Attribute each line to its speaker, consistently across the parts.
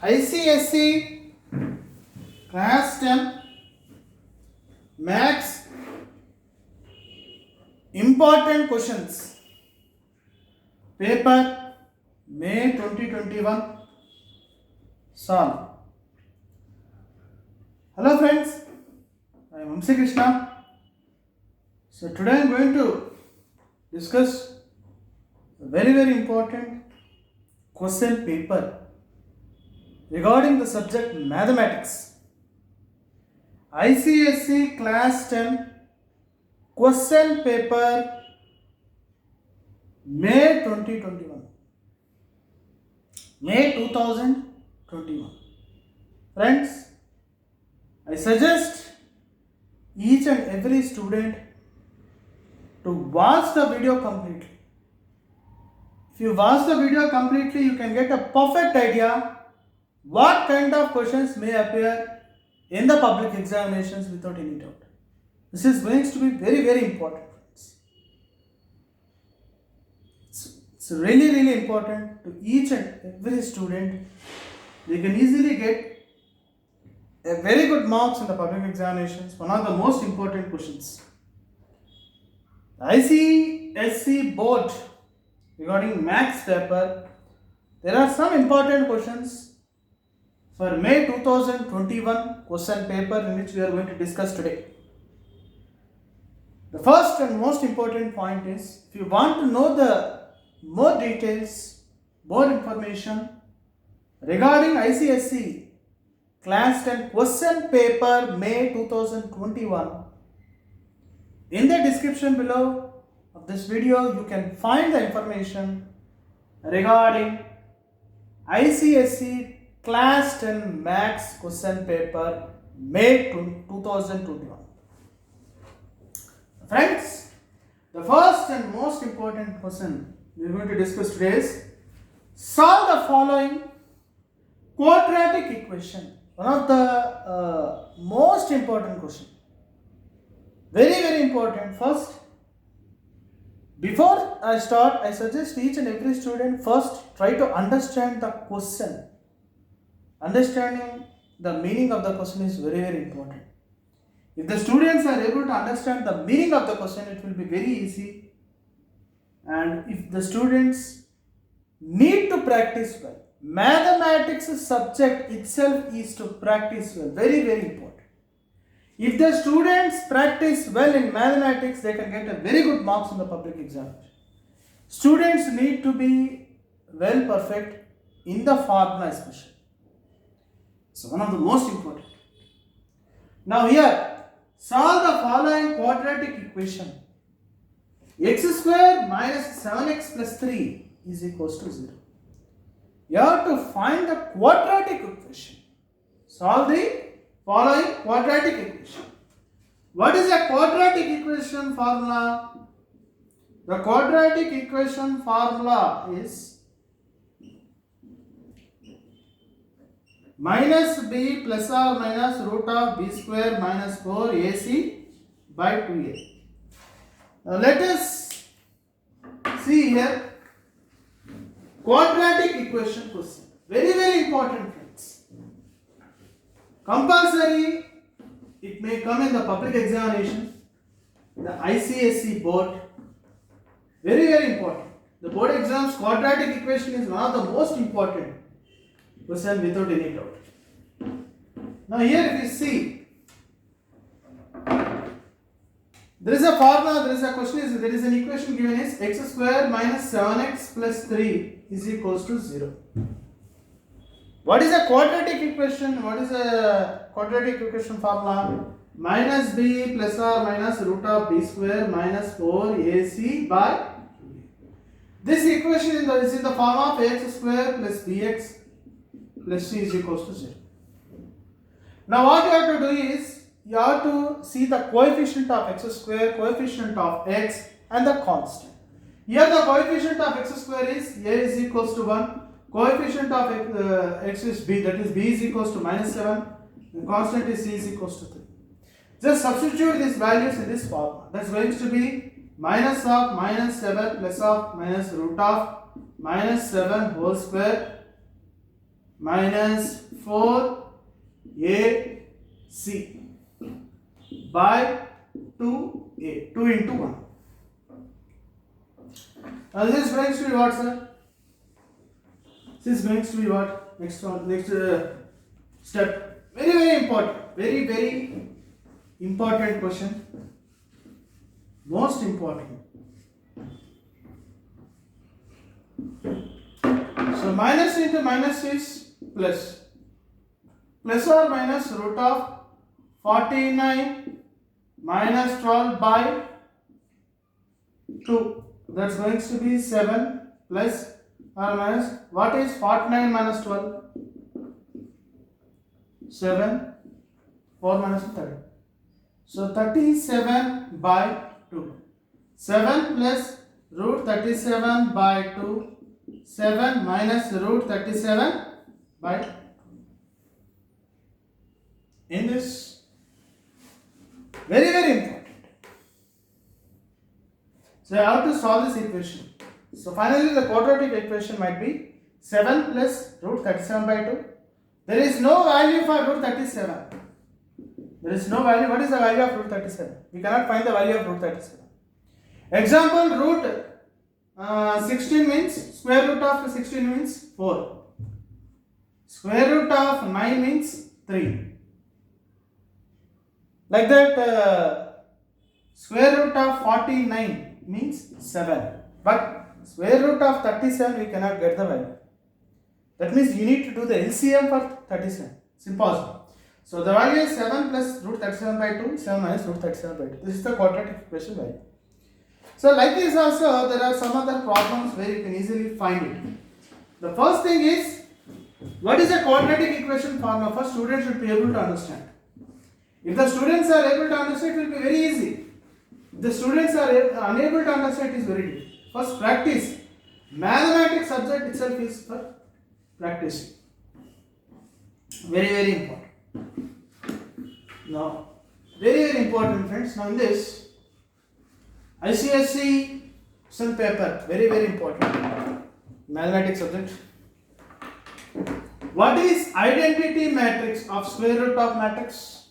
Speaker 1: ICSE Class 10 Max Important Questions Paper May 2021 Solve. Hello friends, I am Vamsi Krishna. So today I am going to discuss a very important question paper regarding the subject mathematics. ICSE Class 10 question paper May 2021. May 2021. Friends, I suggest each and every student to watch the video completely. If you watch the video completely, you can get a perfect idea what kind of questions may appear in the public examinations without any doubt. This is going to be very important. It's really important to each and every student. They can easily get a very good marks in the public examinations. One of the most important questions. The ICSE board regarding maths paper, there are some important questions for May 2021 question paper in which we are going to discuss today. The first and most important point is, if you want to know the more details, more information regarding ICSE Class 10 question paper May 2021, in the description below of this video you can find the information regarding ICSE Class 10 Maths question paper May 2021. Friends, the first and most important question we are going to discuss today is, solve the following quadratic equation. One of the most important question. Very important. First, before I start, I suggest each and every student first try to understand the question. Understanding the meaning of the question is very important. If the students are able to understand the meaning of the question, it will be very easy. And if the students need to practice well, mathematics subject itself is to practice well. Very important. If the students practice well in mathematics, they can get a very good marks in the public examination. Students need to be well perfect in the formula especially. So one of the most important. Now here, solve the following quadratic equation. X square minus 7x plus 3 is equals to 0. You have to find the quadratic equation. Solve the following quadratic equation. What is a quadratic equation formula? The quadratic equation formula is minus b plus or minus root of b square minus 4 ac by 2a. Now let us see here quadratic equation question. Very important friends. Compulsory, it may come in the public examination, the ICSE board. Very important. The board exams quadratic equation is one of the most important question without any doubt. Now here if you see, there is a formula, there is a question, there is an equation given is x square minus 7x plus 3 is equals to 0. What is a quadratic equation? What is a quadratic equation formula? Minus b plus or minus root of b square minus 4ac by 2a. This equation is in the form of x square plus bx plus c is equals to 0. Now what you have to do is, you have to see the coefficient of x square, coefficient of x and the constant. Here the coefficient of x square is a is equals to 1, coefficient of x is b, that is b is equals to minus 7, and constant is c is equals to 3. Just substitute these values in this formula. That's going to be minus of minus 7 plus of minus root of minus 7 whole square minus 4ac by 2a, 2 into 1. Now this is going to be what, sir? This is going to be what? Next one, next step. Very, very important. Very, very important question. Most important. So minus into minus is plus. Plus or minus root of 49 minus 12 by 2. That's going to be 7 plus or minus. What is 49 minus 12? 7. 4 minus 30. So 37 by 2. 7 plus root 37 by 2. 7 minus root 37 by 2. In this, very, very important. So I have to solve this equation. So finally the quadratic equation might be 7 plus root 37 by 2. There is no value for root 37. There is no value. What is the value of root 37? We cannot find the value of root 37. Example, root 16 means, square root of 16 means 4. Square root of 9 means 3. Like that, square root of 49 means 7. But square root of 37 we cannot get the value. That means you need to do the LCM for 37. It's impossible. So the value is 7 plus root 37 by 2, 7 minus root 37 by 2. This is the quadratic equation value. So like this also, there are some other problems where you can easily find it. The first thing is, what is a quadratic equation formula? First, students should be able to understand. If the students are able to understand, it will be very easy. If the students are unable to understand, it is very difficult. First, practice. Mathematics subject itself is for practicing. Very, very important. Now, very, very important, friends. Now, in this ICSE question paper, very, very important. Mathematics subject. What is identity matrix of square root of matrix?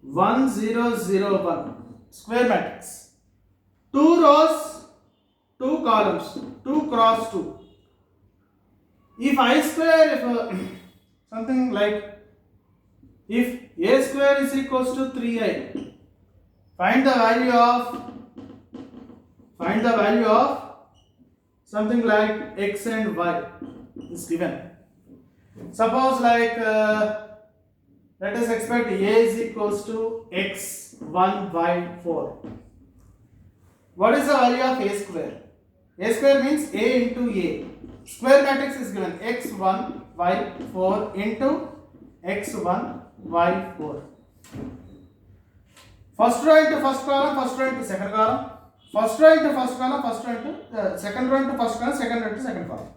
Speaker 1: 1 0 0 1 square matrix. 2 rows, 2 columns, 2 cross 2. If I square, if something like, if a square is equals to 3i, find the value of something like x and y is given. Suppose like let us expect a is equals to x 1 y 4. What is the value of a square? A square means a into a. Square matrix is given x1 y4 into x1 y4. First row into first column, first row into second column. First row into first column, first row into second row into first column, second row into second column.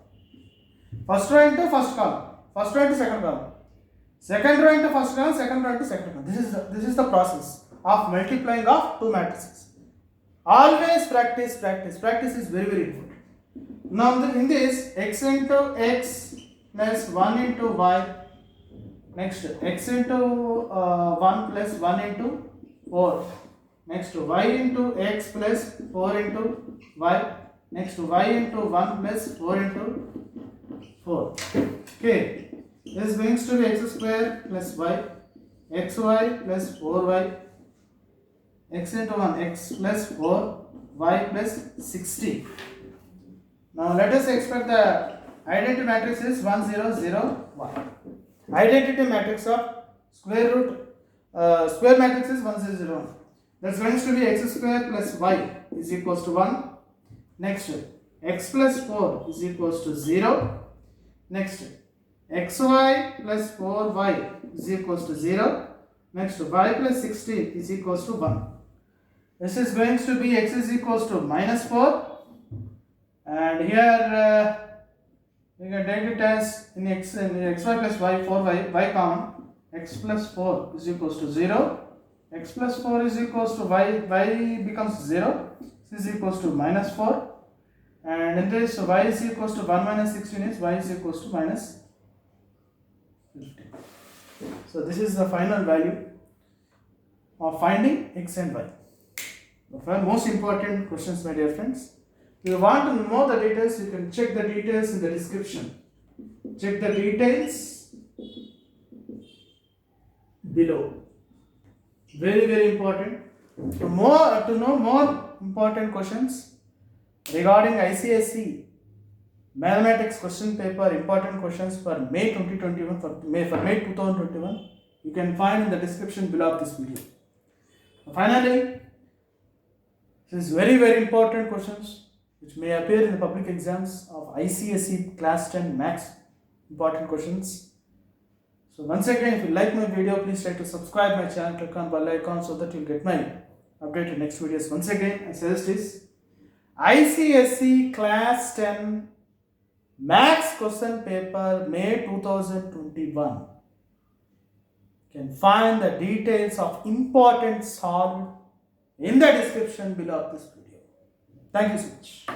Speaker 1: First row into first column, first row into second column. Second row into first column, second row into second column. This is the process of multiplying of two matrices. Always practice, practice. Practice is very, very important. Now in this, x into x plus 1 into y. Next, x into 1 plus 1 into 4. Next, y into x plus 4 into y. Next, y into 1 plus 4 into 4. Okay. This is going to be x square plus y, xy plus 4y, x into 1, x plus 4, y plus 60. Now let us expect the identity matrix is 1 0 0 1. Identity matrix of square matrix is 1 0 0 1. That's going to be x square plus y is equals to 1. Next, x plus 4 is equals to 0. Next, xy plus 4y is equals to 0. Next, y plus 16 is equals to 1. This is going to be x is equals to minus 4. And here we can take it as in xy plus y, 4y, y common, x plus 4 is equals to 0. X plus 4 is equals to y becomes 0. This is equals to minus 4. And in this, y is equals to 1 minus 16 is y is equals to minus 15. So this is the final value of finding x and y. The most important questions, my dear friends. If you want to know the details, you can check the details in the description. Check the details below. Very, very important. To know more important questions regarding ICSE mathematics question paper, important questions for May 2021, for May 2021, you can find in the description below of this video. Finally, this is very, very important questions which may appear in the public exams of ICSE class 10 maths, important questions. So once again, if you like my video, please try to subscribe my channel, click on bell icon so that you'll get my updated next videos. Once again, I suggest this ICSE class 10 maths question paper May 2021. You can find the details of important solved in the description below of this video. Thank you so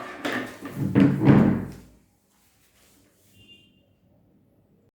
Speaker 1: much.